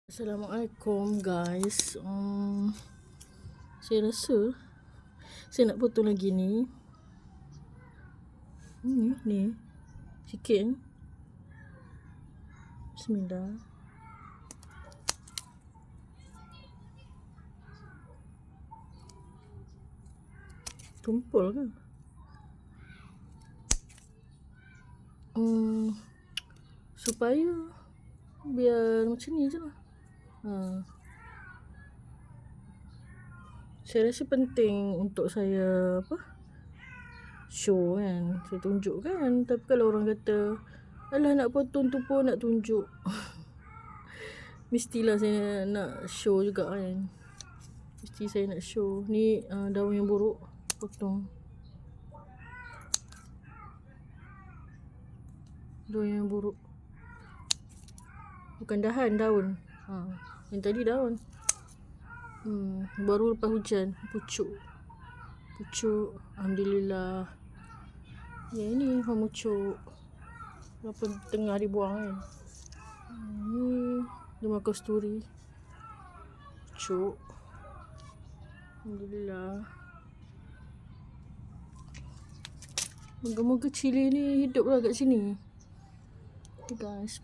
Assalamualaikum guys. Saya rasa saya nak potong lagi ni. Ni sikit. Bismillah. Tumpul kan? Supaya biar macam ni je lah. Saya rasa penting untuk saya show kan, saya tunjuk kan. Tapi kalau orang kata alah nak potong tu pun nak tunjuk mestilah saya nak show juga kan. Mesti saya nak show. Ni daun yang buruk, potong daun yang buruk, bukan daun. Yang tadi daun. Baru lepas hujan, pucuk. Alhamdulillah. Ya, ini memucuk. Apa tengah dibuang kan. Ni demam kasturi. Pucuk. Alhamdulillah. Moga-moga cili ni hiduplah kat sini. Okay guys.